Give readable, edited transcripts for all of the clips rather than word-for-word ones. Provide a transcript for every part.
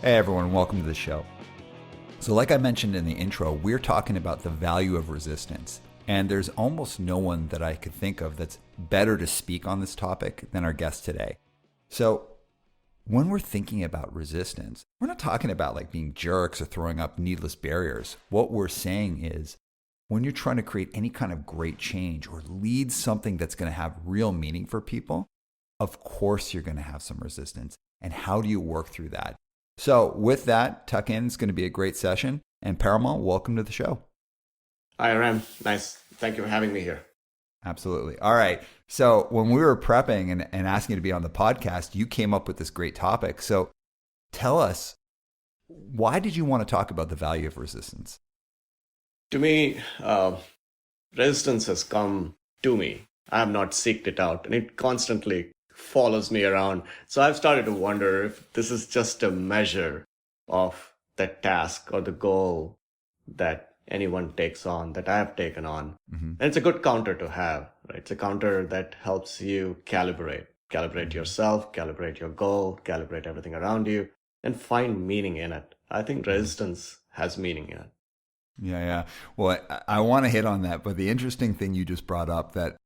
Hey everyone, welcome to the show. So like I mentioned in the intro, we're talking about the value of resistance. And there's almost no one that I could think of that's better to speak on this topic than our guest today. So when we're thinking about resistance, we're not talking about like being jerks or throwing up needless barriers. What we're saying is when you're trying to create any kind of great change or lead something that's going to have real meaning for people, of course you're going to have some resistance. And how do you work through that? So with that, tuck in. It's going to be a great session. And Parimal, welcome to the show. Hi, Aram. Nice. Thank you for having me here. Absolutely. All right. So when we were prepping and asking you to be on the podcast, you came up with this great topic. So tell us, why did you want to talk about the value of resistance? To me, resistance has come to me. I have not seeked it out, and it constantly follows me around. So I've started to wonder if this is just a measure of the task or the goal that anyone takes on, that I have taken on. Mm-hmm. And it's a good counter to have, right? It's a counter that helps you calibrate yourself, calibrate your goal, calibrate everything around you, and find meaning in it. I think resistance has meaning in it. Yeah. Well, I want to hit on that, but the interesting thing you just brought up that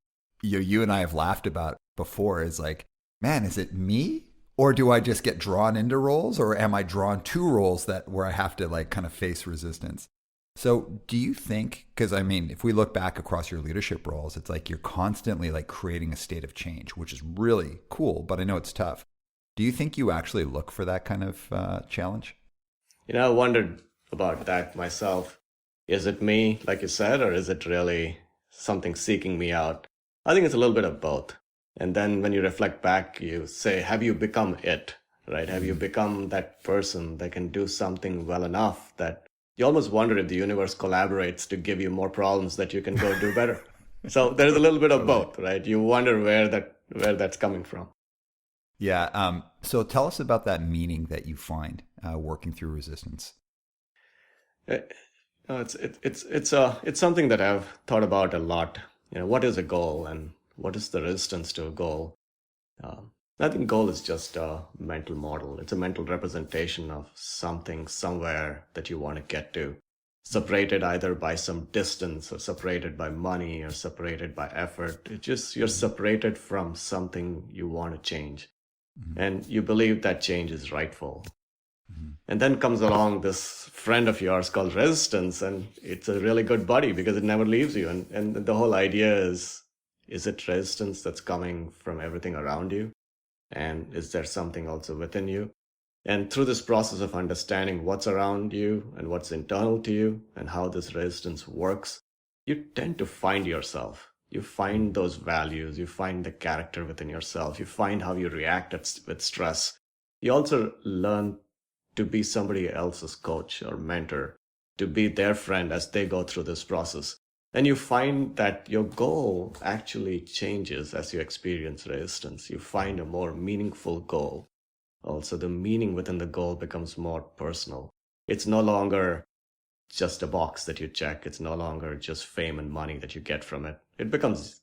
you and I have laughed about before is like, man, is it me? Or do I just get drawn into roles, or am I drawn to roles where I have to like kind of face resistance? So do you think, because I mean, if we look back across your leadership roles, it's like you're constantly like creating a state of change, which is really cool, but I know it's tough. Do you think you actually look for that kind of challenge? I wondered about that myself. Is it me, like you said, or is it really something seeking me out? I think it's a little bit of both. And then when you reflect back, you say, have you become it, right? Have you become that person that can do something well enough that you almost wonder if the universe collaborates to give you more problems that you can go do better. So there's a little bit of both, right? You wonder where that's coming from. Yeah. So tell us about that meaning that you find working through resistance. It's something that I've thought about a lot. What is a goal and what is the resistance to a goal? I think goal is just a mental model. It's a mental representation of something somewhere that you want to get to, separated either by some distance or separated by money or separated by effort. It's just you're separated from something you want to change. Mm-hmm. And you believe that change is rightful. Mm-hmm. And then comes along this friend of yours called resistance, and it's a really good buddy because it never leaves you. And the whole idea is it resistance that's coming from everything around you? And is there something also within you? And through this process of understanding what's around you and what's internal to you and how this resistance works, you tend to find yourself. You find those values. You find the character within yourself. You find how you react with stress. You also learn to be somebody else's coach or mentor, to be their friend as they go through this process. And you find that your goal actually changes as you experience resistance. You find a more meaningful goal. Also, the meaning within the goal becomes more personal. It's no longer just a box that you check. It's no longer just fame and money that you get from it. It becomes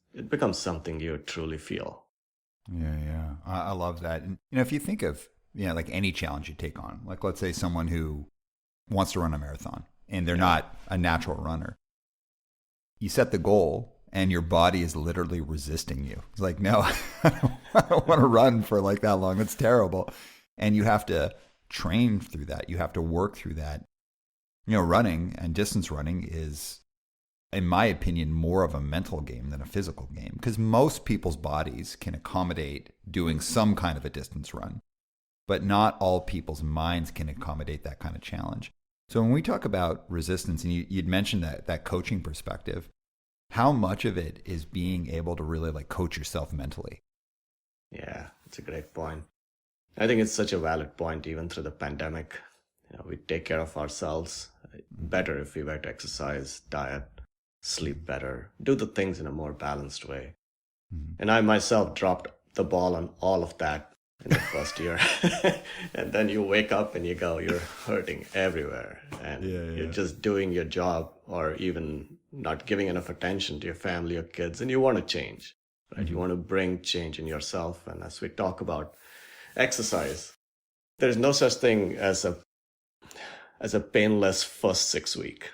something you truly feel. Yeah. I love that. And if you think of like any challenge you take on, like let's say someone who wants to run a marathon and they're not a natural runner. You set the goal and your body is literally resisting you. It's like, no, I don't want to run for like that long. That's terrible. And you have to train through that. You have to work through that. Running and distance running is, in my opinion, more of a mental game than a physical game because most people's bodies can accommodate doing some kind of a distance run, but not all people's minds can accommodate that kind of challenge. So when we talk about resistance, and you'd mentioned that coaching perspective, how much of it is being able to really like coach yourself mentally? Yeah, it's a great point. I think it's such a valid point even through the pandemic. We take care of ourselves better if we were to exercise, diet, sleep better, do the things in a more balanced way. Mm-hmm. And I myself dropped the ball on all of that in the first year. And then you wake up and you go, you're hurting everywhere. And you're just doing your job or even not giving enough attention to your family or kids. And you want to change, right? Mm-hmm. You want to bring change in yourself. And as we talk about exercise, there's no such thing as a painless first 6 week,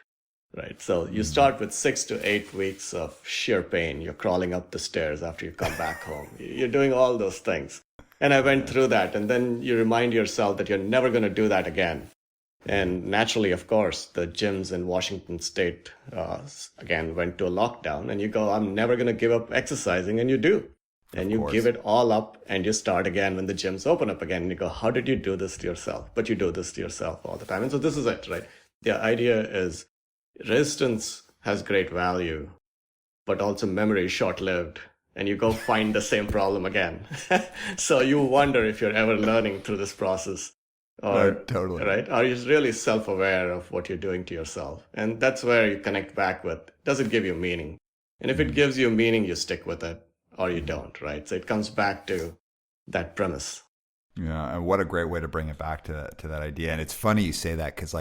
right? So you start with 6 to 8 weeks of sheer pain. You're crawling up the stairs after you come back home. You're doing all those things. And I went through that. And then you remind yourself that you're never going to do that again. And naturally, of course, the gyms in Washington State, again, went to a lockdown. And you go, I'm never going to give up exercising. And you do. And you give it all up and you start again when the gyms open up again. And you go, how did you do this to yourself? But you do this to yourself all the time. And so this is it, right? The idea is resistance has great value, but also memory is short-lived. And you go find the same problem again. So you wonder if you're ever learning through this process. Or, totally. Right? Are you really self-aware of what you're doing to yourself? And that's where you connect back with, does it give you meaning? And if it gives you meaning, you stick with it, or you don't, right? So it comes back to that premise. Yeah, and what a great way to bring it back to that idea. And it's funny you say that because,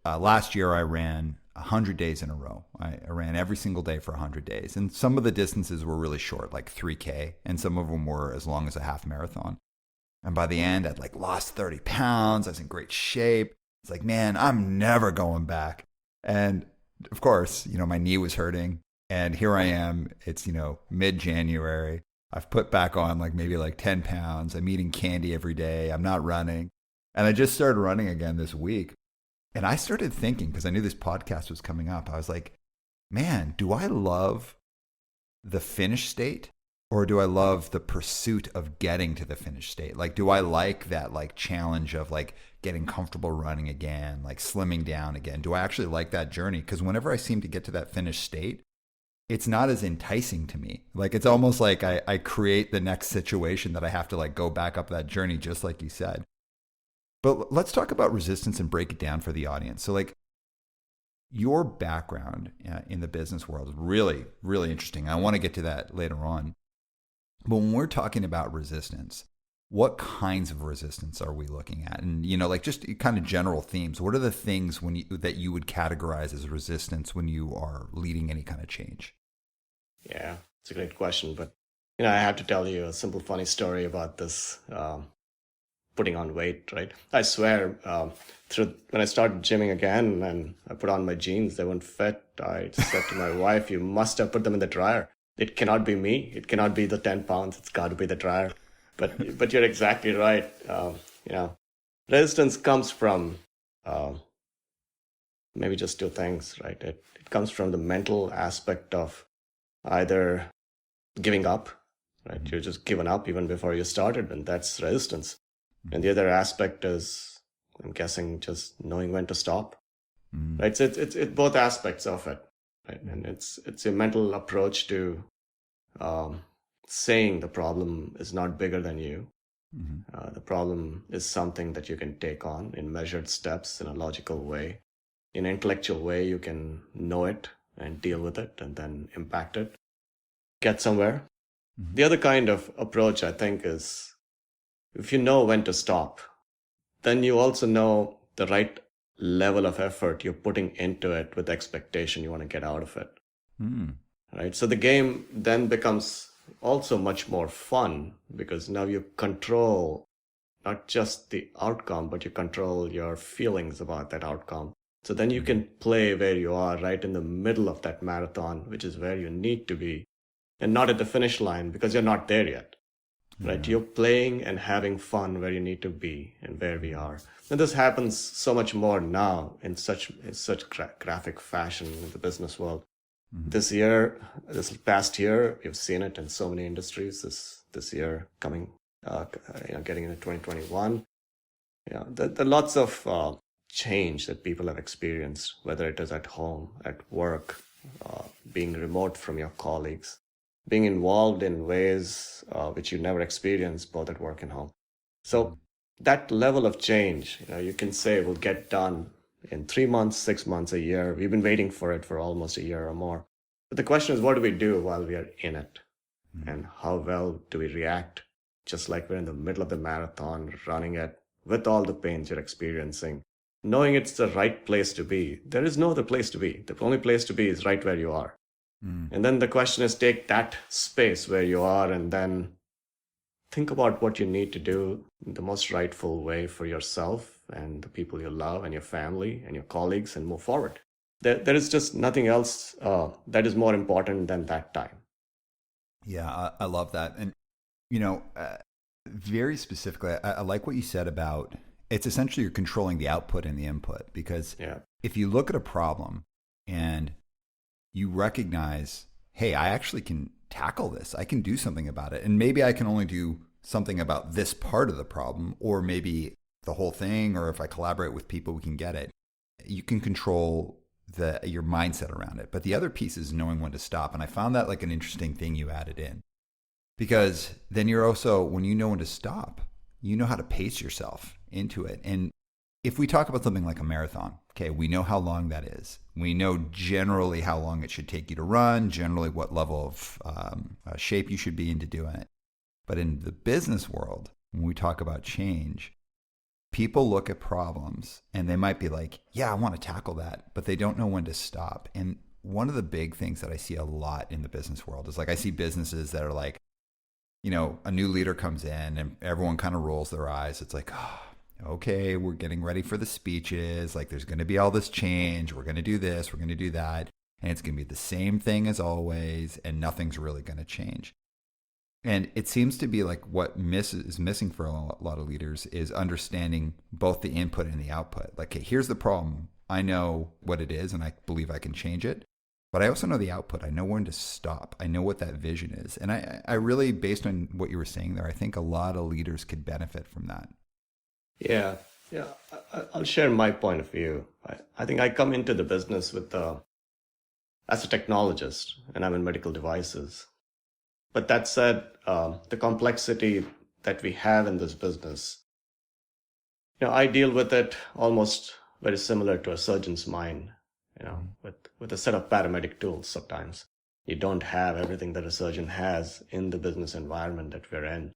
last year I ran 100 days in a row. I ran every single day for 100 days. And some of the distances were really short, like 3K, and some of them were as long as a half marathon. And by the end, I'd lost 30 pounds. I was in great shape. It's like, man, I'm never going back. And of course, my knee was hurting. And here I am. It's, mid-January. I've put back on maybe 10 pounds. I'm eating candy every day. I'm not running. And I just started running again this week. And I started thinking, because I knew this podcast was coming up, I was like, man, do I love the finished state? Or do I love the pursuit of getting to the finished state? Do I like that challenge of getting comfortable running again, slimming down again? Do I actually like that journey? Because whenever I seem to get to that finished state, it's not as enticing to me. It's almost like I create the next situation that I have to go back up that journey, just like you said. But let's talk about resistance and break it down for the audience. So your background in the business world is really, really interesting. I want to get to that later on. But when we're talking about resistance, what kinds of resistance are we looking at? And, just kind of general themes. What are the things that you would categorize as resistance when you are leading any kind of change? Yeah, it's a great question. But, I have to tell you a simple, funny story about this putting on weight, right? I swear, when I started gymming again and I put on my jeans, they wouldn't fit. I said to my wife, you must have put them in the dryer. It cannot be me. It cannot be the 10 pounds. It's got to be the dryer. But you're exactly right. Resistance comes from maybe just two things, right? It comes from the mental aspect of either giving up, right? You're just given up even before you started, and that's resistance. And the other aspect is, I'm guessing, just knowing when to stop, right? So it's both aspects of it, right? And it's a mental approach to saying the problem is not bigger than you. The problem is something that you can take on in measured steps in a logical way. In an intellectual way, you can know it and deal with it and then impact it, get somewhere. The other kind of approach, I think, is if you know when to stop, then you also know the right level of effort you're putting into it with the expectation you want to get out of it. Right? So the game then becomes also much more fun because now you control not just the outcome, but you control your feelings about that outcome. So then you can play where you are right in the middle of that marathon, which is where you need to be, and not at the finish line because you're not there yet. Right? You're playing and having fun where you need to be and where we are. And this happens so much more now in such graphic fashion in the business world. This past year, we've seen it in so many industries. This year coming, getting into 2021. There are lots of change that people have experienced, whether it is at home, at work, being remote from your colleagues, being involved in ways which you never experienced both at work and home. So that level of change, you can say will get done in 3 months, 6 months, a year. We've been waiting for it for almost a year or more. But the question is, what do we do while we are in it? And how well do we react? Just like we're in the middle of the marathon, running it with all the pains you're experiencing, knowing it's the right place to be. There is no other place to be. The only place to be is right where you are. And then the question is, take that space where you are and then think about what you need to do in the most rightful way for yourself and the people you love and your family and your colleagues, and move forward. There is just nothing else that is more important than that time. Yeah, I love that. And, you know, very specifically, I like what you said about it's essentially you're controlling the output and the input. Because Yeah. if you look at a problem and you recognize, hey, I actually can tackle this, I can do something about it. And maybe I can only do something about this part of the problem, or maybe the whole thing, or if I collaborate with people, we can get it. You can control your mindset around it. But the other piece is knowing when to stop. And I found that like an interesting thing you added in, because then you're also, when you know when to stop, you know how to pace yourself into it. And if we talk about something like a marathon, okay, we know how long that is. We know generally how long it should take you to run, generally what level of shape you should be in to doing it. But in the business world, when we talk about change, people look at problems and they might be like, yeah, I want to tackle that, but they don't know when to stop. And one of the big things that I see a lot in the business world is like, I see businesses that are like, you know, a new leader comes in and everyone kind of rolls their eyes. It's like, oh, okay, we're getting ready for the speeches. Like there's going to be all this change. We're going to do this. We're going to do that. And it's going to be the same thing as always. And nothing's really going to change. And it seems to be like what is missing for a lot of leaders is understanding both the input and the output. Like, okay, here's the problem. I know what it is and I believe I can change it. But I also know the output. I know when to stop. I know what that vision is. And I really, based on what you were saying there, I think a lot of leaders could benefit from that. Yeah. I'll share my point of view. I think I come into the business as a technologist, and I'm in medical devices. But that said, the complexity that we have in this business, I deal with it almost very similar to a surgeon's mind, with a set of paramedic tools sometimes. You don't have everything that a surgeon has in the business environment that we're in.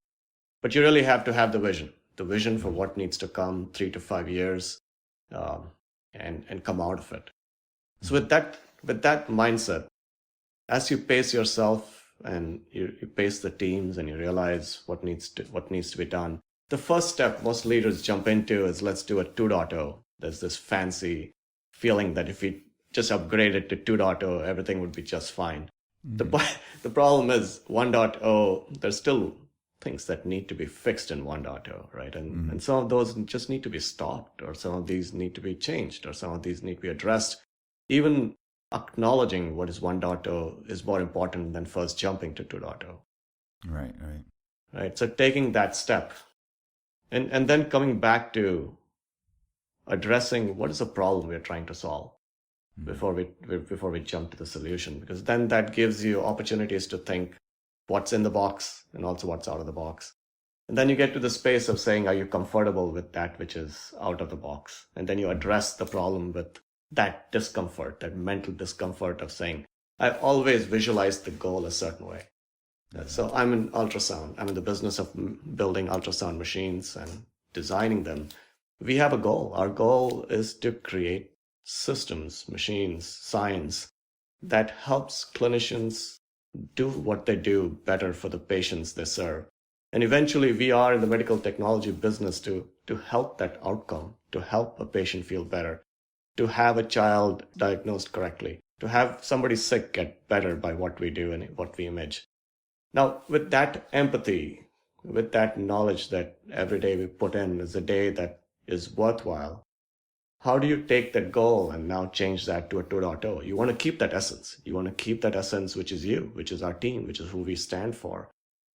But you really have to have the vision for what needs to come 3 to 5 years, and come out of it. So with that mindset, as you pace yourself and you pace the teams and you realize what needs to be done, the first step most leaders jump into is let's do a 2.0. There's this fancy feeling that if we just upgrade it to 2.0, everything would be just fine. Mm-hmm. The problem is 1.0, there's still things that need to be fixed in 1.0, right? And some of those just need to be stopped, or some of these need to be changed, or some of these need to be addressed. Even acknowledging what is 1.0 is more important than first jumping to 2.0. Right. So taking that step and then coming back to addressing what is the problem we're trying to solve before we jump to the solution, because then that gives you opportunities to think what's in the box and also what's out of the box. And then you get to the space of saying, are you comfortable with that which is out of the box? And then you address the problem with that discomfort, that mental discomfort of saying, I always visualize the goal a certain way. So I'm in ultrasound. I'm in the business of building ultrasound machines and designing them. We have a goal. Our goal is to create systems, machines, science that helps clinicians do what they do better for the patients they serve. And eventually we are in the medical technology business to help that outcome, to help a patient feel better, to have a child diagnosed correctly, to have somebody sick get better by what we do and what we image. Now, with that empathy, with that knowledge that every day we put in is a day that is worthwhile, how do you take that goal and now change that to a 2.0? You want to keep that essence. You want to keep that essence, which is you, which is our team, which is who we stand for,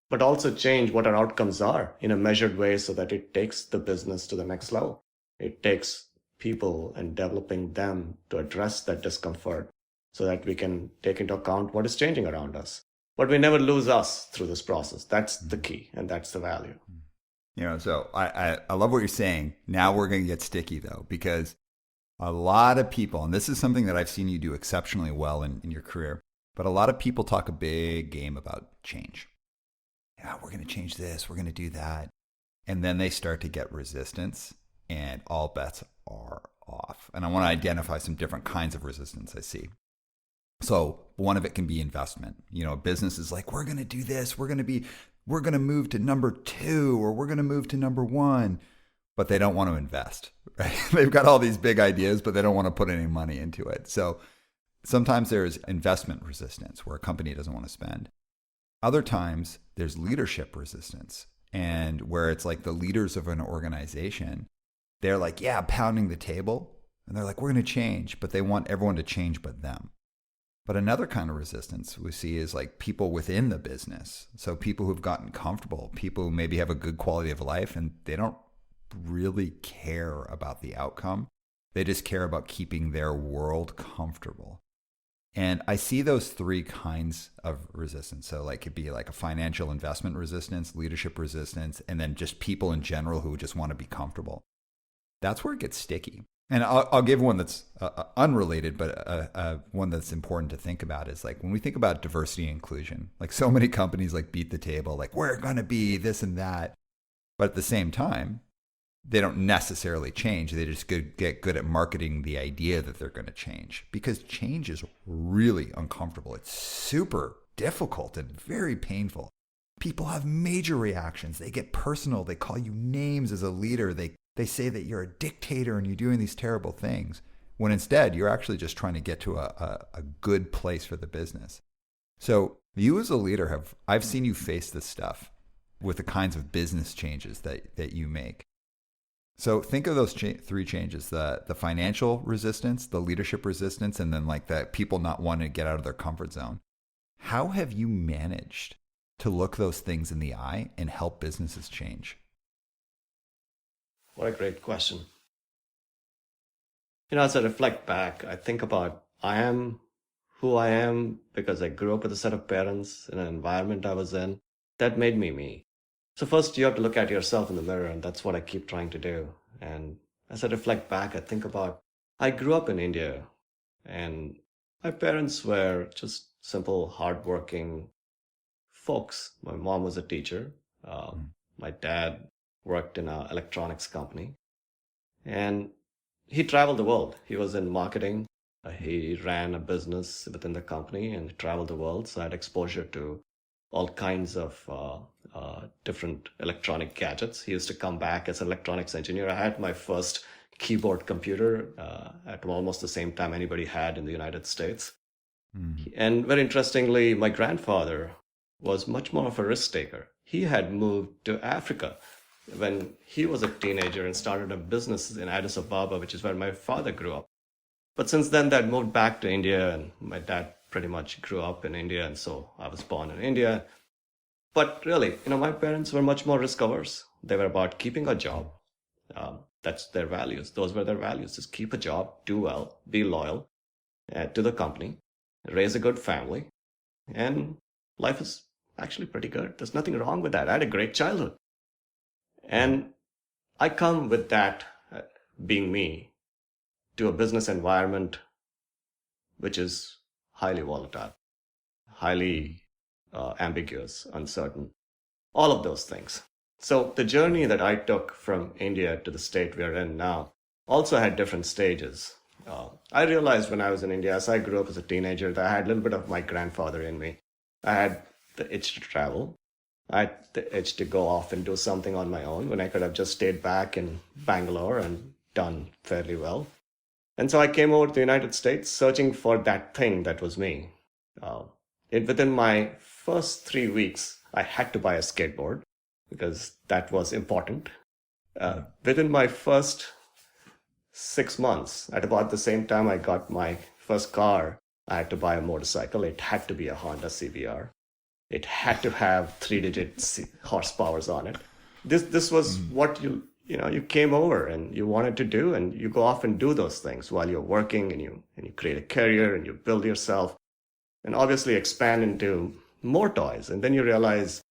but also change what our outcomes are in a measured way so that it takes the business to the next level. It takes people and developing them to address that discomfort so that we can take into account what is changing around us. But we never lose us through this process. That's the key, and that's the value. So I love what you're saying. Now we're going to get sticky, though, because a lot of people, and this is something that I've seen you do exceptionally well in your career, but a lot of people talk a big game about change. Yeah, we're going to change this. We're going to do that. And then they start to get resistance, and all bets are off. And I want to identify some different kinds of resistance I see. So one of it can be investment. A business is like, we're going to do this. We're going to be we're going to move to number 2 or we're going to move to number 1, but they don't want to invest, right? They've got all these big ideas, but they don't want to put any money into it. So sometimes there's investment resistance where a company doesn't want to spend. Other times there's leadership resistance, and where it's like the leaders of an organization, they're like, yeah, pounding the table. And they're like, we're going to change, but they want everyone to change but them. But another kind of resistance we see is like people within the business. So people who've gotten comfortable, people who maybe have a good quality of life and they don't really care about the outcome. They just care about keeping their world comfortable. And I see those 3 kinds of resistance. So like it'd be like a financial investment resistance, leadership resistance, and then just people in general who just want to be comfortable. That's where it gets sticky. And I'll give one that's unrelated, but one that's important to think about is like when we think about diversity and inclusion, like so many companies like beat the table, like we're going to be this and that. But at the same time, they don't necessarily change. They just get good at marketing the idea that they're going to change, because change is really uncomfortable. It's super difficult and very painful. People have major reactions. They get personal. They call you names as a leader. They say that you're a dictator and you're doing these terrible things, when instead you're actually just trying to get to a good place for the business. So you as a leader I've seen you face this stuff with the kinds of business changes that you make. So think of those 3 changes, the financial resistance, the leadership resistance, and then like the people not wanting to get out of their comfort zone. How have you managed to look those things in the eye and help businesses change? What a great question. As I reflect back, I think about I am who I am because I grew up with a set of parents in an environment I was in that made me me. So first you have to look at yourself in the mirror, and that's what I keep trying to do. And as I reflect back, I think about I grew up in India, and my parents were just simple, hardworking folks. My mom was a teacher. My dad worked in an electronics company, and he traveled the world. He was in marketing. He ran a business within the company and traveled the world. So I had exposure to all kinds of different electronic gadgets. He used to come back as an electronics engineer. I had my first keyboard computer at almost the same time anybody had in the United States. And very interestingly, my grandfather was much more of a risk taker. He had moved to Africa when he was a teenager and started a business in Addis Ababa, which is where my father grew up. But since then, they'd moved back to India, and my dad pretty much grew up in India, and so I was born in India. But really, my parents were much more risk averse. They were about keeping a job. That's their values. Those were their values. Just keep a job, do well, be loyal to the company, raise a good family, and life is actually pretty good. There's nothing wrong with that. I had a great childhood. And I come with that, being me, to a business environment which is highly volatile, highly ambiguous, uncertain, all of those things. So the journey that I took from India to the state we're in now also had different stages. I realized when I was in India, as I grew up as a teenager, that I had a little bit of my grandfather in me. I had the itch to travel. I had the itch to go off and do something on my own when I could have just stayed back in Bangalore and done fairly well. And so I came over to the United States searching for that thing that was me. Within my first 3 weeks, I had to buy a skateboard because that was important. Within my first 6 months, at about the same time I got my first car, I had to buy a motorcycle. It had to be a Honda CBR. It had to have 3-digit horsepowers on it. This was what you came over and you wanted to do, and you go off and do those things while you're working, and you create a career and you build yourself, and obviously expand into more toys. And then you realize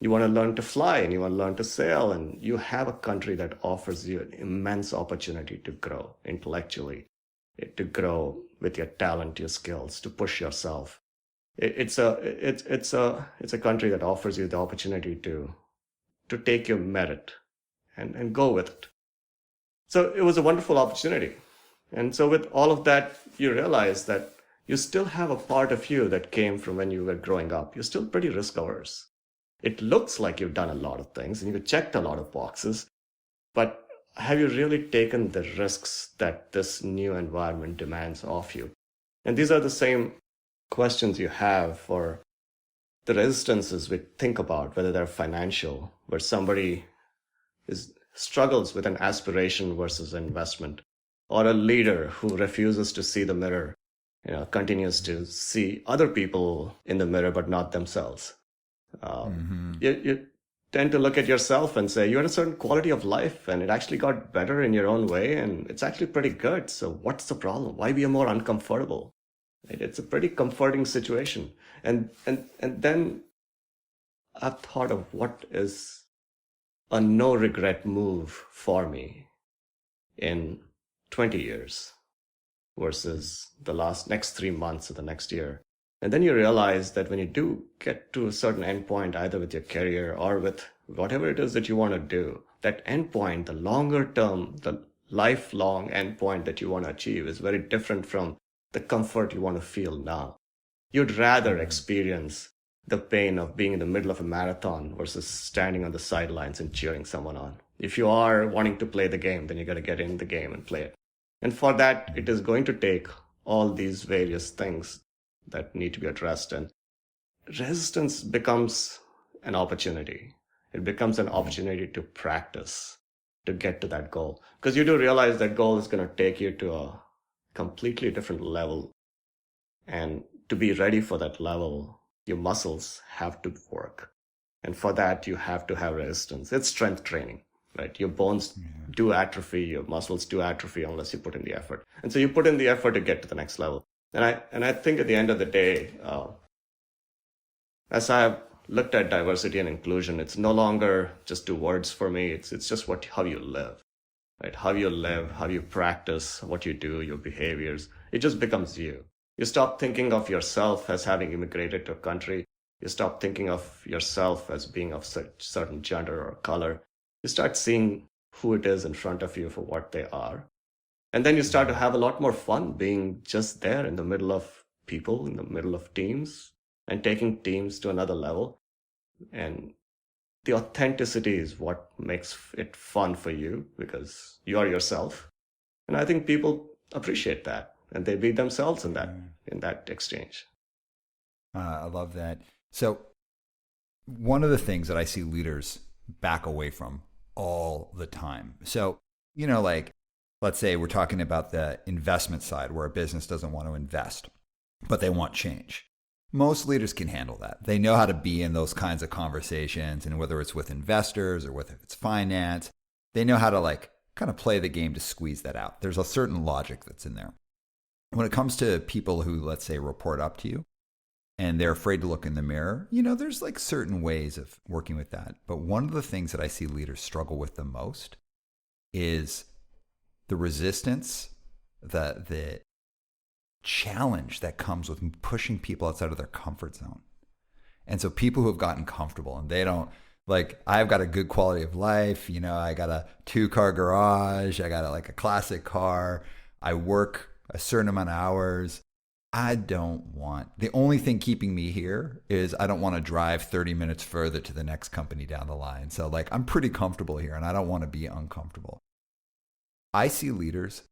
you want to learn to fly and you want to learn to sail, and you have a country that offers you an immense opportunity to grow intellectually, to grow with your talent, your skills, to push yourself. It's a country that offers you the opportunity to take your merit and go with it. So it was a wonderful opportunity. And so with all of that, you realize that you still have a part of you that came from when you were growing up. You're still pretty risk averse. It looks like you've done a lot of things and you've checked a lot of boxes, but have you really taken the risks that this new environment demands of you? And these are the same questions you have for the resistances we think about, whether they're financial, where somebody struggles with an aspiration versus investment, or a leader who refuses to see the mirror, continues to see other people in the mirror but not themselves. You tend to look at yourself and say you had a certain quality of life and it actually got better in your own way and it's actually pretty good. So what's the problem? Why be more uncomfortable? Right? It's a pretty comforting situation. And then I've thought of what is a no regret move for me in 20 years versus the next 3 months of the next year. And then you realize that when you do get to a certain endpoint, either with your career or with whatever it is that you want to do, that endpoint, the longer term, the lifelong endpoint that you want to achieve is very different from the comfort you want to feel now. You'd rather experience the pain of being in the middle of a marathon versus standing on the sidelines and cheering someone on. If you are wanting to play the game, then you got to get in the game and play it. And for that, it is going to take all these various things that need to be addressed. And resistance becomes an opportunity. It becomes an opportunity to practice, to get to that goal. Because you do realize that goal is going to take you to a completely different level. And to be ready for that level, your muscles have to work. And for that, you have to have resistance. It's strength training, right? Your bones do atrophy, your muscles do atrophy unless you put in the effort. And so you put in the effort to get to the next level. And I think at the end of the day, as I have looked at diversity and inclusion, it's no longer just 2 words for me. It's just how you live, right? How you live, how you practice, what you do, your behaviors. It just becomes you. You stop thinking of yourself as having immigrated to a country. You stop thinking of yourself as being of certain gender or color. You start seeing who it is in front of you for what they are. And then you start to have a lot more fun being just there in the middle of people, in the middle of teams, and taking teams to another level. And the authenticity is what makes it fun for you because you are yourself. And I think people appreciate that and they be themselves in that exchange. I love that. So one of the things that I see leaders back away from all the time. So, like, let's say we're talking about the investment side where a business doesn't want to invest, but they want change. Most leaders can handle that. They know how to be in those kinds of conversations, and whether it's with investors or whether it's finance, they know how to kind of play the game to squeeze that out. There's a certain logic that's in there. When it comes to people who, let's say, report up to you and they're afraid to look in the mirror, there's certain ways of working with that. But one of the things that I see leaders struggle with the most is the resistance, the challenge that comes with pushing people outside of their comfort zone. And so people who have gotten comfortable and they don't, I've got a good quality of life, I got a 2-car garage, I got a classic car, I work a certain amount of hours. The only thing keeping me here is I don't want to drive 30 minutes further to the next company down the line. So I'm pretty comfortable here and I don't want to be uncomfortable. I see leaders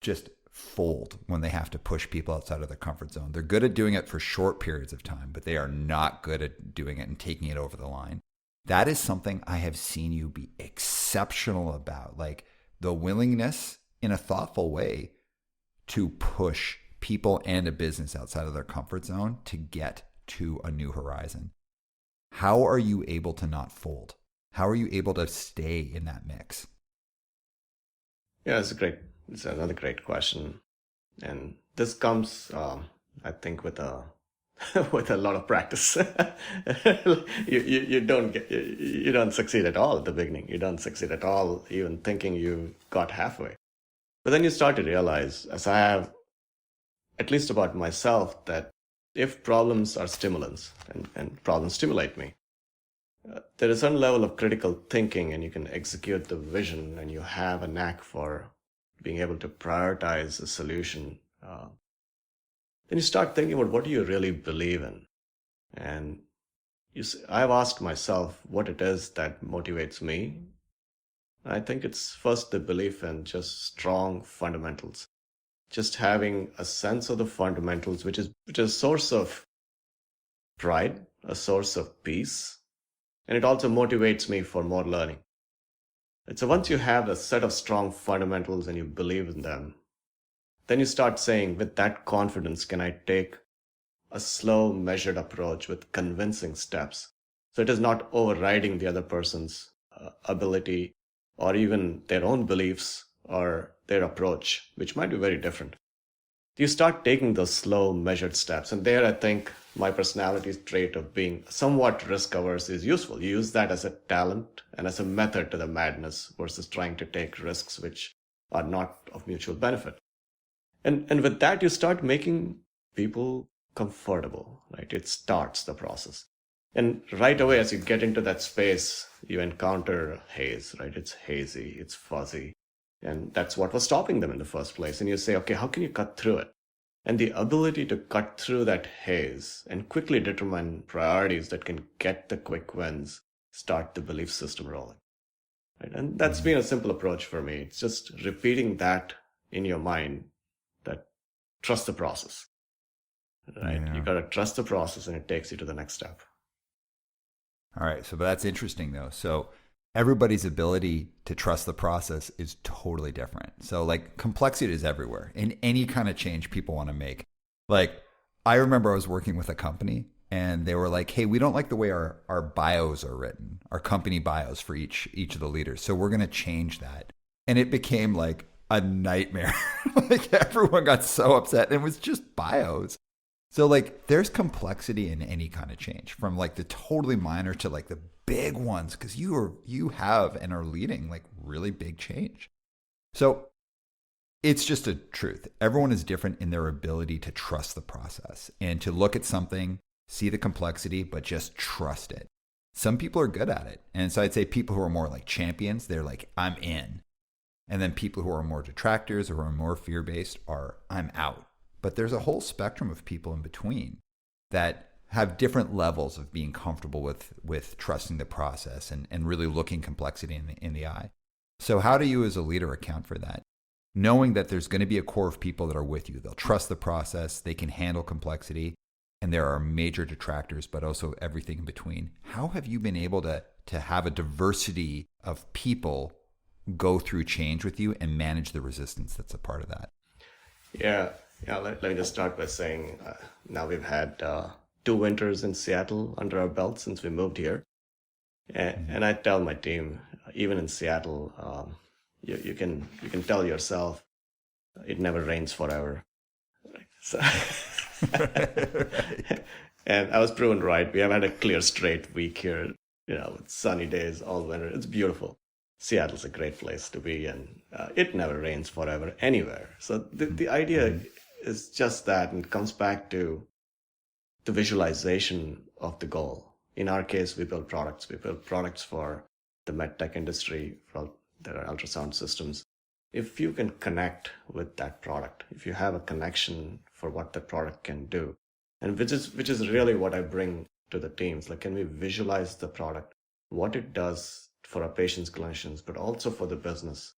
just fold when they have to push people outside of their comfort zone. They're good at doing it for short periods of time, but they are not good at doing it and taking it over the line. That is something I have seen you be exceptional about, the willingness in a thoughtful way to push people and a business outside of their comfort zone to get to a new horizon. How are you able to not fold? How are you able to stay in that mix? Yeah, it's another great question. And this comes, I think, with a lot of practice. you don't succeed at all at the beginning. You don't succeed at all even thinking you got halfway. But then you start to realize, as I have, at least about myself, that if problems are stimulants and problems stimulate me, there is a certain level of critical thinking and you can execute the vision and you have a knack for being able to prioritize a solution. Then you start thinking about what do you really believe in? And I've asked myself what it is that motivates me. I think it's first the belief in just strong fundamentals, just having a sense of the fundamentals, which is a source of pride, a source of peace, and it also motivates me for more learning. And so once you have a set of strong fundamentals and you believe in them, then you start saying, with that confidence, can I take a slow, measured approach with convincing steps? So it is not overriding the other person's ability or even their own beliefs or their approach, which might be very different. You start taking those slow, measured steps. And there, I think my personality trait of being somewhat risk averse is useful. You use that as a talent and as a method to the madness versus trying to take risks which are not of mutual benefit. And with that, you start making people comfortable, right? It starts the process. And right away, as you get into that space, you encounter haze, right? It's hazy, it's fuzzy. And that's what was stopping them in the first place. And you say, okay, how can you cut through it? And the ability to cut through that haze and quickly determine priorities that can get the quick wins, start the belief system rolling. Right? And that's been a simple approach for me. It's just repeating that in your mind, that trust the process. Right? Yeah. You got to trust the process and it takes you to the next step. All right. So, but that's interesting though. So everybody's ability to trust the process is totally different. So like complexity is everywhere in any kind of change people want to make. Like I remember I was working with a company and they were like, hey, we don't like the way our bios are written, our company bios for each of the leaders. So we're going to change that. And it became like a nightmare. Like everyone got so upset. And it was just bios. So like there's complexity in any kind of change, from like the totally minor to like the big ones, because you have and are leading like really big change. So it's just a truth. Everyone is different in their ability to trust the process and to look at something, see the complexity, but just trust it. Some people are good at it. And so I'd say people who are more like champions, they're like, I'm in. And then people who are more detractors or are more fear-based are, I'm out. But there's a whole spectrum of people in between that have different levels of being comfortable with trusting the process and really looking complexity in the eye. So how do you as a leader account for that? Knowing that there's going to be a core of people that are with you. They'll trust the process, they can handle complexity, and there are major detractors, but also everything in between. How have you been able to have a diversity of people go through change with you and manage the resistance that's a part of that? Yeah. Let me just start by saying now we've had 2 winters in Seattle under our belt since we moved here. And I tell my team, even in Seattle, you can tell yourself it never rains forever. So and I was proven right. We have had a clear, straight week here, with sunny days all winter. It's beautiful. Seattle's a great place to be, and it never rains forever anywhere. So the idea is just that, and it comes back to the visualization of the goal. In our case, we build products. We build products for the medtech industry, for their ultrasound systems. If you can connect with that product, if you have a connection for what the product can do, and which is really what I bring to the teams, like, can we visualize the product, what it does for our patients, clinicians, but also for the business?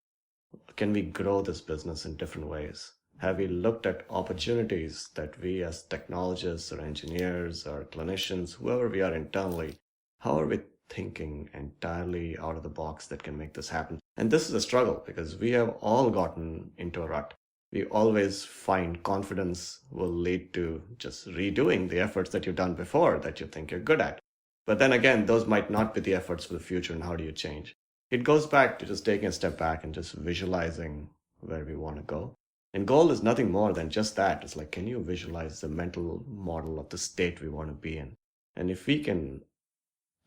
Can we grow this business in different ways? Have we looked at opportunities that we as technologists or engineers or clinicians, whoever we are internally, how are we thinking entirely out of the box that can make this happen? And this is a struggle because we have all gotten into a rut. We always find confidence will lead to just redoing the efforts that you've done before that you think you're good at. But then again, those might not be the efforts for the future, and how do you change? It goes back to just taking a step back and just visualizing where we want to go. And goal is nothing more than just that. It's like, can you visualize the mental model of the state we want to be in? And if we can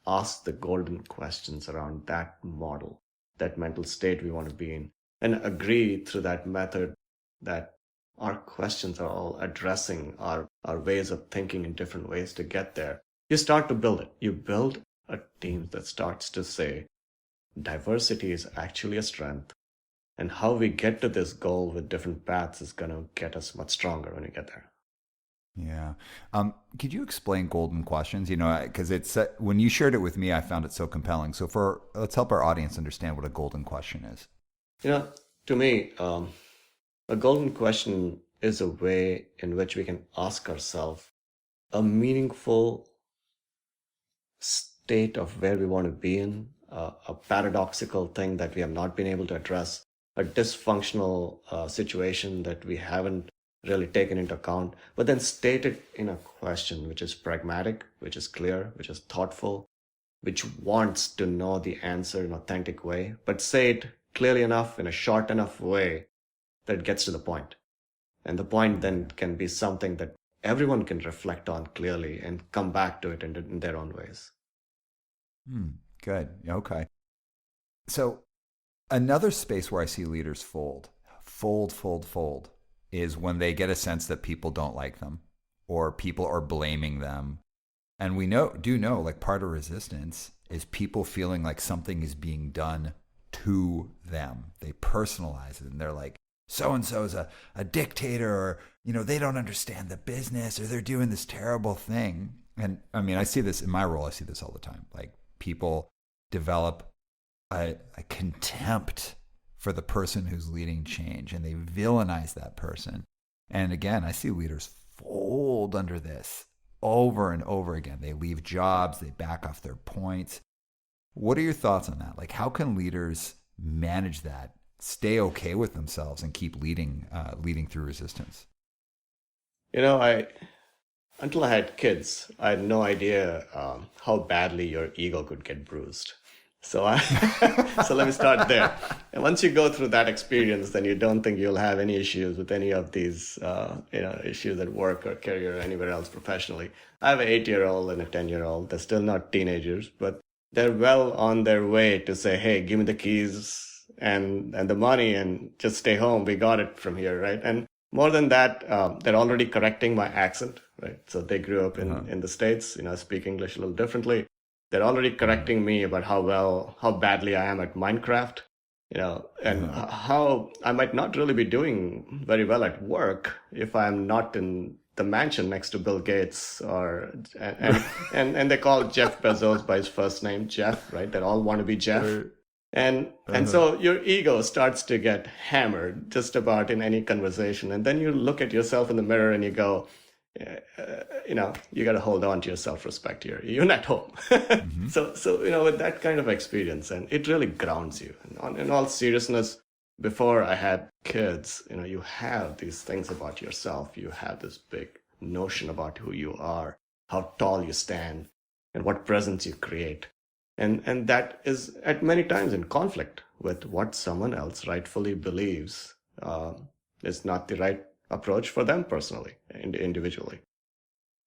ask the golden questions around that model, that mental state we want to be in, and agree through that method that our questions are all addressing our ways of thinking in different ways to get there, you start to build it. You build a team that starts to say, diversity is actually a strength. And how we get to this goal with different paths is going to get us much stronger when we get there. Yeah. Could you explain golden questions? Because it's when you shared it with me, I found it so compelling. So let's help our audience understand what a golden question is. You know, to me, a golden question is a way in which we can ask ourselves a meaningful state of where we want to be in, a paradoxical thing that we have not been able to address, a dysfunctional situation that we haven't really taken into account, but then state it in a question which is pragmatic, which is clear, which is thoughtful, which wants to know the answer in an authentic way, but say it clearly enough in a short enough way that gets to the point. And the point then can be something that everyone can reflect on clearly and come back to it in their own ways. Good. Okay. So another space where I see leaders fold, is when they get a sense that people don't like them or people are blaming them. And we do know like part of resistance is people feeling like something is being done to them. They personalize it and they're like, so and so is a dictator, or they don't understand the business, or they're doing this terrible thing. And I mean, I see this in my role. I see this all the time. Like people develop a contempt for the person who's leading change, and they villainize that person. And again, I see leaders fold under this over and over again. They leave jobs, they back off their points. What are your thoughts on that? Like, how can leaders manage that, stay okay with themselves, and keep leading through resistance? Until I had kids, I had no idea how badly your ego could get bruised. So so let me start there. And once you go through that experience, then you don't think you'll have any issues with any of these, issues at work or career or anywhere else professionally. I have an 8-year-old and a 10-year-old. They're still not teenagers, but they're well on their way to say, "Hey, give me the keys and the money, and just stay home. We got it from here," right? And more than that, they're already correcting my accent, right? So they grew up in the States, speak English a little differently. They're already correcting me about how badly I am at Minecraft, and how I might not really be doing very well at work if I'm not in the mansion next to Bill Gates, and they call Jeff Bezos by his first name, Jeff, right? They all want to be Jeff. And so your ego starts to get hammered just about in any conversation. And then you look at yourself in the mirror and you go, you got to hold on to your self-respect here. You're not home. So, with that kind of experience, and it really grounds you. And in all seriousness, before I had kids, you have these things about yourself. You have this big notion about who you are, how tall you stand, and what presence you create. And that is at many times in conflict with what someone else rightfully believes is not the right approach for them personally, individually.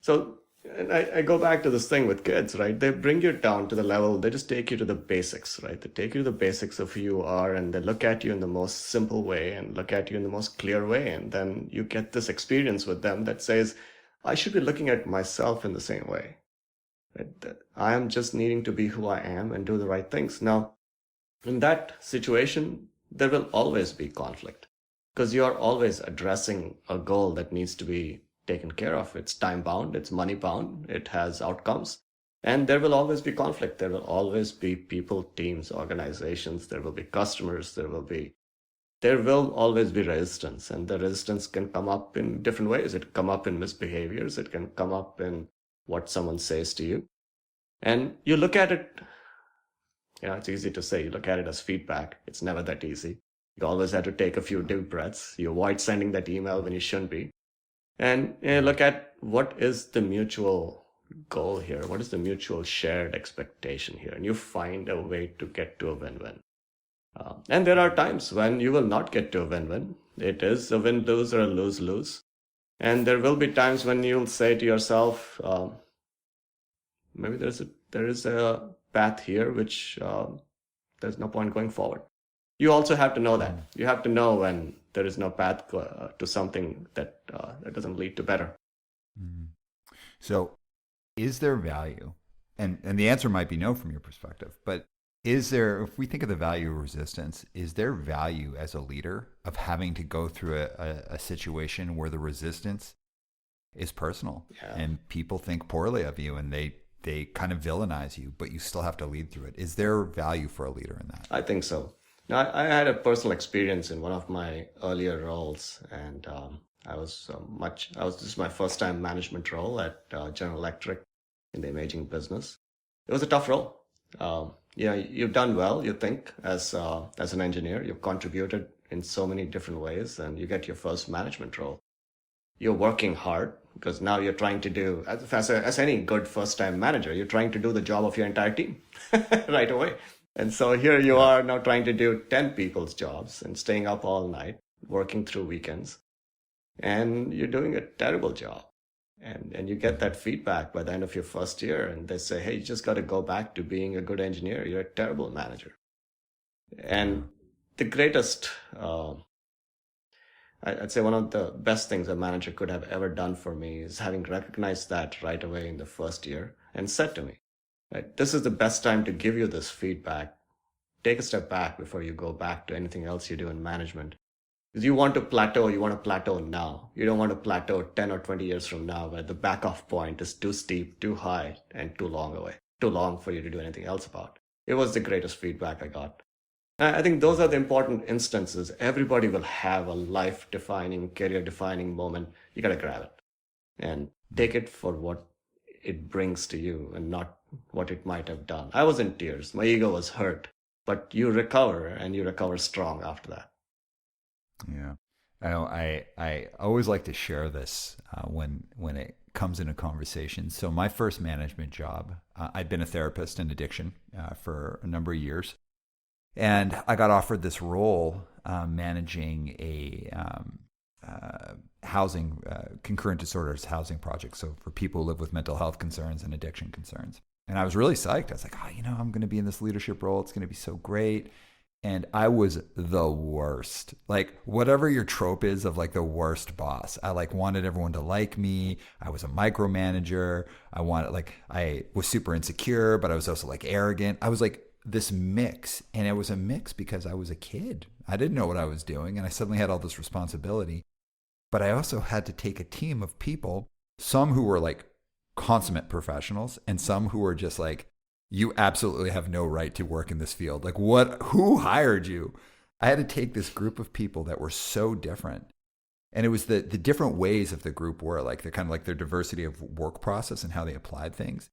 So, and I go back to this thing with kids, right? They bring you down to the level, they just take you to the basics, right? They take you to the basics of who you are, and they look at you in the most simple way and look at you in the most clear way. And then you get this experience with them that says, I should be looking at myself in the same way. Right? I am just needing to be who I am and do the right things. Now, in that situation, there will always be conflict because you are always addressing a goal that needs to be taken care of. It's time bound, it's money bound, it has outcomes, and there will always be conflict. There will always be people, teams, organizations, there will be customers, there will always be resistance, and the resistance can come up in different ways. It can come up in misbehaviors, it can come up in what someone says to you. And you look at it, it's easy to say, you look at it as feedback. It's never that easy. You always have to take a few deep breaths. You avoid sending that email when you shouldn't be. And look at what is the mutual goal here? What is the mutual shared expectation here? And you find a way to get to a win-win. And there are times when you will not get to a win-win. It is a win-lose or a lose-lose. And there will be times when you'll say to yourself, maybe there is a path here which there's no point going forward. You also have to know that. You have to know when there is no path to something that doesn't lead to better. So is there value? And the answer might be no from your perspective, but is there, if we think of the value of resistance, is there value as a leader of having to go through a situation where the resistance is personal, Yeah. and people think poorly of you, and they kind of villainize you, but you still have to lead through it. Is there value for a leader in that? I think so. Now, I had a personal experience in one of my earlier roles, and this is my first time management role at General Electric in the imaging business. It was a tough role. You've done well, you think, as an engineer. You've contributed in so many different ways, and you get your first management role. You're working hard because now you're trying to do, as any good first time manager, you're trying to do the job of your entire team right away. And so here you are now trying to do 10 people's jobs and staying up all night, working through weekends, and you're doing a terrible job. And you get that feedback by the end of your first year, and they say, hey, you just got to go back to being a good engineer. You're a terrible manager. And the greatest, I'd say one of the best things a manager could have ever done for me is having recognized that right away in the first year and said to me, right, this is the best time to give you this feedback. Take a step back before you go back to anything else you do in management. Because you want to plateau now. You don't want to plateau 10 or 20 years from now where the back off point is too steep, too high, and too long for you to do anything else about. It was the greatest feedback I got. I think those are the important instances. Everybody will have a life-defining, career-defining moment. You got to grab it and take it for what it brings to you and not what it might have done. I was in tears. My ego was hurt. But you recover, and you recover strong after that. Yeah. I always like to share this when it comes into conversation. So my first management job, I'd been a therapist in addiction for a number of years. And I got offered this role managing a housing, concurrent disorders housing project. So for people who live with mental health concerns and addiction concerns. And I was really psyched. I was like, I'm going to be in this leadership role. It's going to be so great. And I was the worst. Like whatever your trope is of like the worst boss. I like wanted everyone to like me. I was a micromanager. I was super insecure, but I was also like arrogant. I was like this mix. And it was a mix because I was a kid. I didn't know what I was doing. And I suddenly had all this responsibility. But I also had to take a team of people, some who were like consummate professionals and some who were just like, you absolutely have no right to work in this field. Like who hired you? I had to take this group of people that were so different. And it was the different ways of the group were like the kind of like their diversity of work process and how they applied things.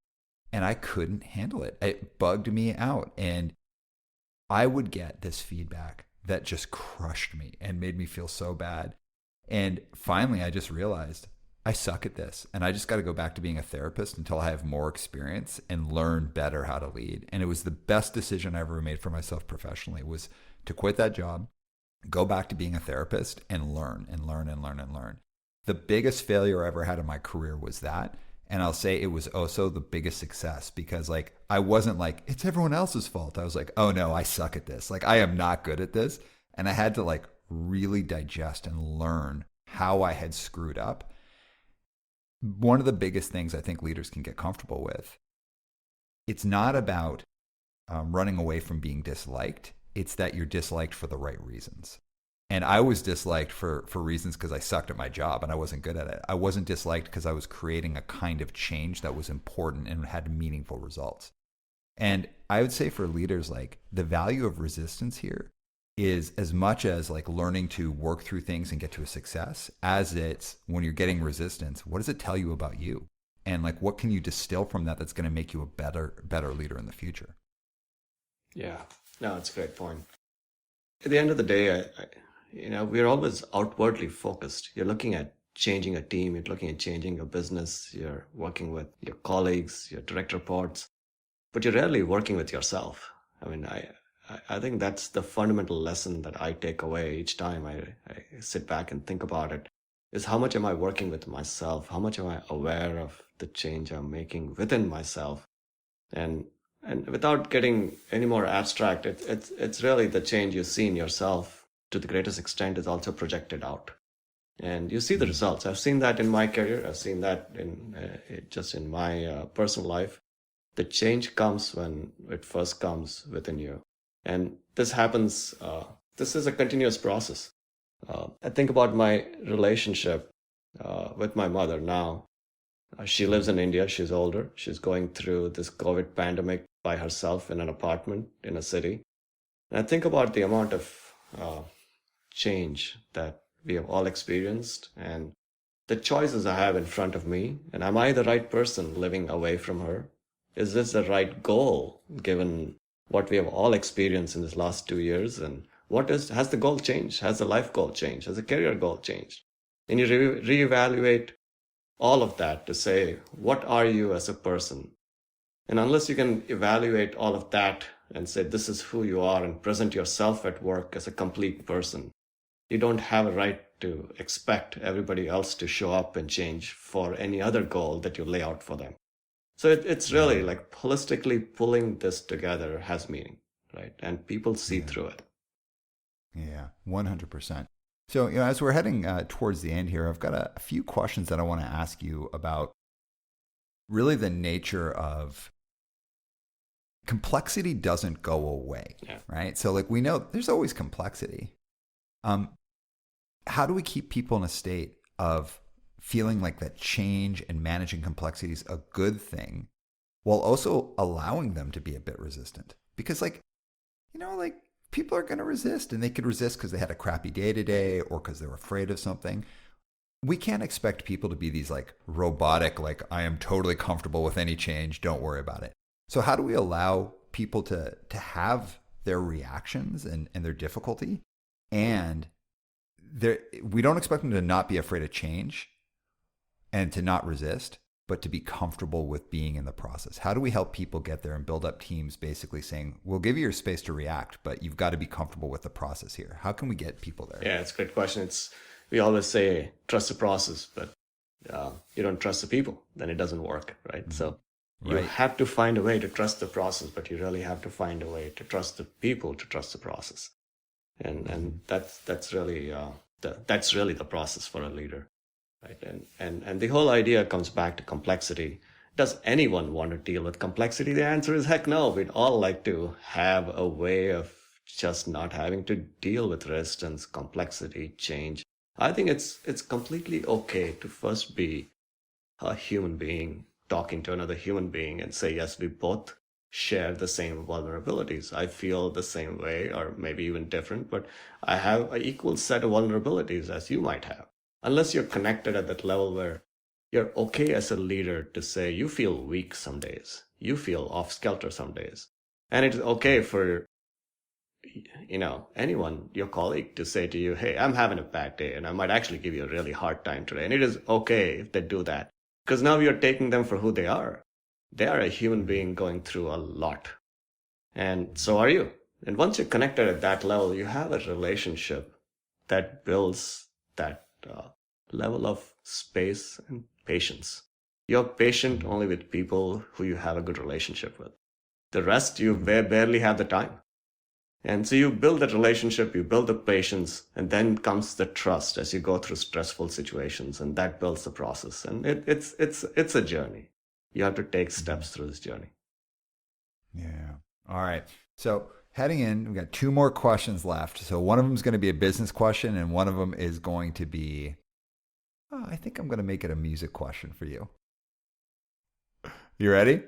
And I couldn't handle it. It bugged me out. And I would get this feedback that just crushed me and made me feel so bad. And finally, I just realized I suck at this, and I just got to go back to being a therapist until I have more experience and learn better how to lead. And it was the best decision I ever made for myself professionally was to quit that job, go back to being a therapist and learn and learn and learn and learn. The biggest failure I ever had in my career was that. And I'll say it was also the biggest success because like, I wasn't like, it's everyone else's fault. I was like, oh no, I suck at this. Like I am not good at this. And I had to like really digest and learn how I had screwed up. One of the biggest things I think leaders can get comfortable with, it's not about running away from being disliked. It's that you're disliked for the right reasons. And I was disliked for reasons because I sucked at my job and I wasn't good at it. I wasn't disliked because I was creating a kind of change that was important and had meaningful results. And I would say for leaders, like the value of resistance here is as much as like learning to work through things and get to a success as it's when you're getting resistance, what does it tell you about you? And like, what can you distill from that that's going to make you a better leader in the future? Yeah, no, that's a great point. At the end of the day, we're always outwardly focused. You're looking at changing a team. You're looking at changing your business. You're working with your colleagues, your direct reports, but you're rarely working with yourself. I mean, I think that's the fundamental lesson that I take away each time I sit back and think about it, is how much am I working with myself? How much am I aware of the change I'm making within myself? And without getting any more abstract, it's really the change you see in yourself to the greatest extent is also projected out. And you see the results. I've seen that in my career. I've seen that in my personal life. The change comes when it first comes within you. And this happens, this is a continuous process. I think about my relationship with my mother now. She lives in India. She's older. She's going through this COVID pandemic by herself in an apartment in a city. And I think about the amount of change that we have all experienced and the choices I have in front of me. And am I the right person living away from her? Is this the right goal given what we have all experienced in this last 2 years? And has the goal changed? Has the life goal changed? Has the career goal changed? And you reevaluate all of that to say, what are you as a person? And unless you can evaluate all of that and say, this is who you are and present yourself at work as a complete person, you don't have a right to expect everybody else to show up and change for any other goal that you lay out for them. So it's really like holistically pulling this together has meaning, right? And people see through it. Yeah, 100%. So, as we're heading towards the end here, I've got a few questions that I want to ask you about really the nature of complexity doesn't go away, right? So like we know there's always complexity. How do we keep people in a state of feeling like that change and managing complexity is a good thing while also allowing them to be a bit resistant? Because like people are going to resist, and they could resist because they had a crappy day today or because they're afraid of something. We can't expect people to be these like robotic, like I am totally comfortable with any change, don't worry about it. So how do we allow people to have their reactions and their difficulty, and we don't expect them to not be afraid of change and to not resist, but to be comfortable with being in the process? How do we help people get there and build up teams basically saying, we'll give you your space to react, but you've got to be comfortable with the process here? How can we get people there? Yeah, it's a great question. We always say, trust the process, but you don't trust the people, then it doesn't work, right? Mm-hmm. So you have to find a way to trust the process, but you really have to find a way to trust the people to trust the process. And that's really the process for a leader. Right. And the whole idea comes back to complexity. Does anyone want to deal with complexity? The answer is heck no. We'd all like to have a way of just not having to deal with resistance, complexity, change. I think it's completely okay to first be a human being talking to another human being and say, yes, we both share the same vulnerabilities. I feel the same way, or maybe even different, but I have an equal set of vulnerabilities as you might have. Unless you're connected at that level where you're okay as a leader to say you feel weak some days, you feel off skelter some days. And it's okay for, anyone, your colleague, to say to you, hey, I'm having a bad day and I might actually give you a really hard time today. And it is okay if they do that, because now you're taking them for who they are. They are a human being going through a lot. And so are you. And once you're connected at that level, you have a relationship that builds that level of space and patience. You're patient only with people who you have a good relationship with. The rest, you barely have the time. And so you build that relationship, you build the patience, and then comes the trust as you go through stressful situations, and that builds the process. And it's a journey. You have to take steps through this journey. Yeah. All right. So heading in, we've got two more questions left. So one of them is going to be a business question, and one of them is going to be, I think I'm going to make it a music question for you. You ready?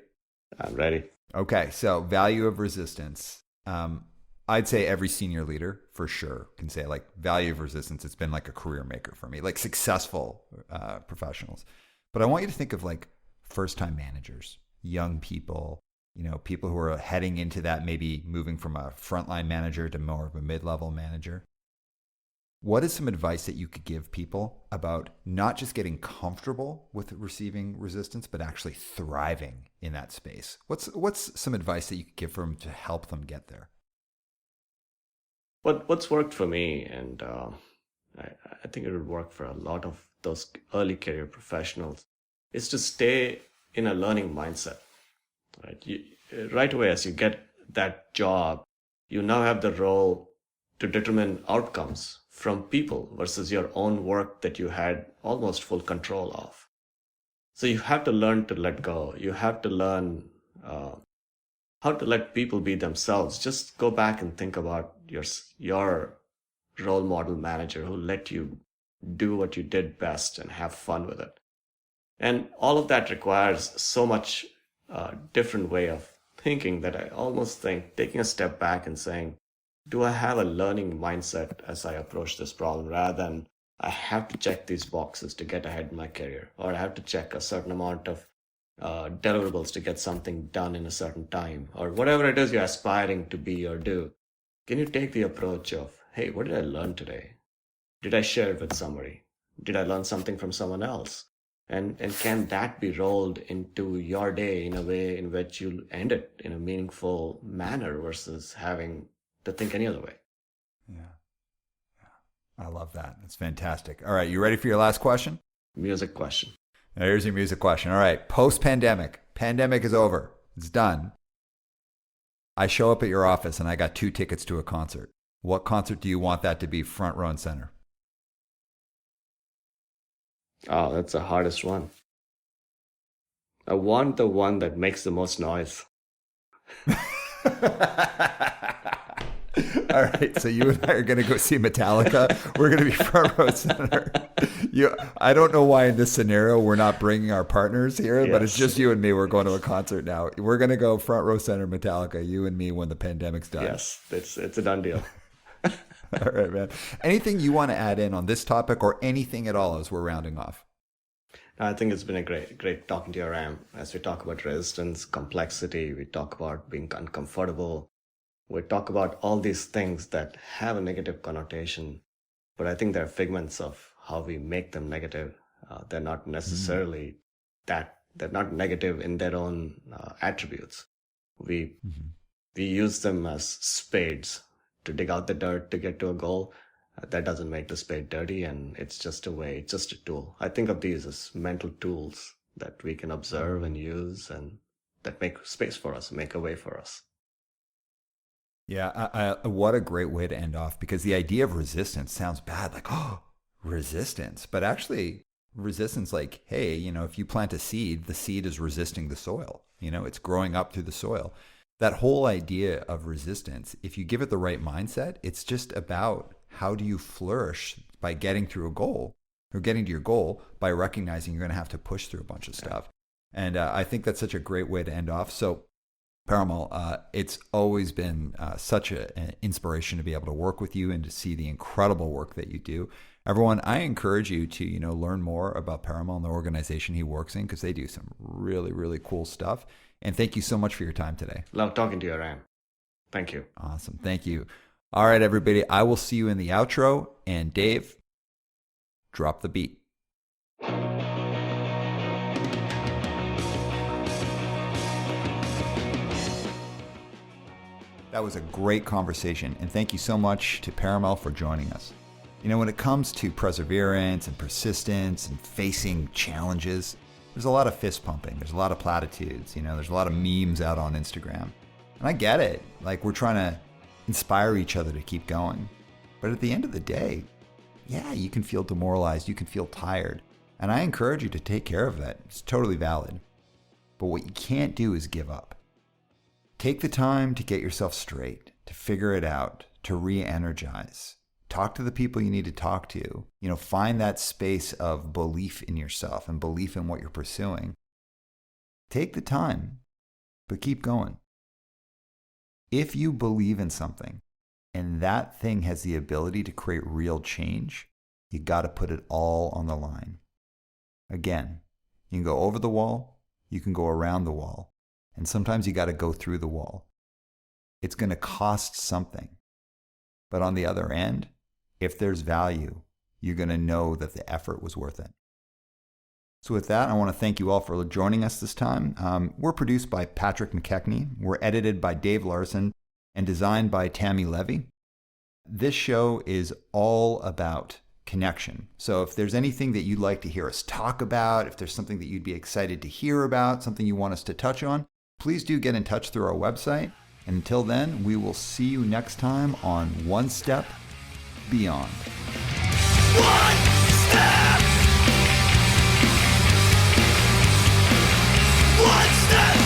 I'm ready. Okay. So value of resistance. I'd say every senior leader for sure can say like value of resistance. It's been like a career maker for me, like successful professionals. But I want you to think of like first-time managers, young people, people who are heading into that, maybe moving from a frontline manager to more of a mid-level manager. What is some advice that you could give people about not just getting comfortable with receiving resistance, but actually thriving in that space? What's some advice that you could give for them to help them get there? What's worked for me, and I think it would work for a lot of those early career professionals, is to stay in a learning mindset. Right? Right away, as you get that job, you now have the role to determine outcomes from people versus your own work that you had almost full control of. So you have to learn to let go. You have to learn how to let people be themselves. Just go back and think about your role model manager who let you do what you did best and have fun with it. And all of that requires so much different way of thinking that I almost think taking a step back and saying, do I have a learning mindset as I approach this problem, rather than I have to check these boxes to get ahead in my career, or I have to check a certain amount of deliverables to get something done in a certain time, or whatever it is you're aspiring to be or do. Can you take the approach of, hey, what did I learn today? Did I share it with somebody? Did I learn something from someone else? And can that be rolled into your day in a way in which you'll end it in a meaningful manner versus having to think any other way? Yeah. I love that. It's fantastic. All right. You ready for your last question? Music question. Now, here's your music question. All right. Post-pandemic. Pandemic is over. It's done. I show up at your office and I got 2 tickets to a concert. What concert do you want that to be front row and center? Oh, that's the hardest one. I want the one that makes the most noise. All right, so you and I are going to go see Metallica. We're going to be front row center. I don't know why in this scenario we're not bringing our partners here, but it's just you and me. We're going to a concert now. We're going to go front row center Metallica, you and me, when the pandemic's done. Yes, it's a done deal. All right, man. Anything you want to add in on this topic or anything at all as we're rounding off? I think it's been a great talking to you, Aram. As we talk about resistance, complexity, we talk about being uncomfortable. We talk about all these things that have a negative connotation, but I think they're figments of how we make them negative. They're not necessarily they're not negative in their own attributes. We use them as spades to dig out the dirt to get to a goal. That doesn't make the spade dirty, and it's just a tool. I think of these as mental tools that we can observe and use, and that make space for us, make a way for us. Yeah, what a great way to end off, because the idea of resistance sounds bad, like, oh, resistance. But actually, resistance, like, hey, if you plant a seed, the seed is resisting the soil. It's growing up through the soil. That whole idea of resistance, if you give it the right mindset, it's just about how do you flourish by getting through a goal, or getting to your goal by recognizing you're going to have to push through a bunch of stuff. And I think that's such a great way to end off. So Parimal, it's always been such an inspiration to be able to work with you and to see the incredible work that you do. Everyone, I encourage you to learn more about Parimal and the organization he works in, because they do some really, really cool stuff. And thank you so much for your time today. Love talking to you, Aram. Thank you. Awesome. Thank you. All right, everybody. I will see you in the outro. And Dave, drop the beat. That was a great conversation, and thank you so much to Parimal for joining us. When it comes to perseverance and persistence and facing challenges, there's a lot of fist pumping. There's a lot of platitudes. There's a lot of memes out on Instagram. And I get it. Like, we're trying to inspire each other to keep going. But at the end of the day, yeah, you can feel demoralized. You can feel tired. And I encourage you to take care of that. It's totally valid. But what you can't do is give up. Take the time to get yourself straight, to figure it out, to re-energize. Talk to the people you need to talk to. Find that space of belief in yourself and belief in what you're pursuing. Take the time, but keep going. If you believe in something and that thing has the ability to create real change, you got to put it all on the line. Again, you can go over the wall, you can go around the wall, and sometimes you got to go through the wall. It's going to cost something. But on the other end, if there's value, you're going to know that the effort was worth it. So with that, I want to thank you all for joining us this time. We're produced by Patrick McKechnie. We're edited by Dave Larson and designed by Tammy Levy. This show is all about connection. So if there's anything that you'd like to hear us talk about, if there's something that you'd be excited to hear about, something you want us to touch on, please do get in touch through our website. And until then, we will see you next time on One Step Beyond. One step. One step.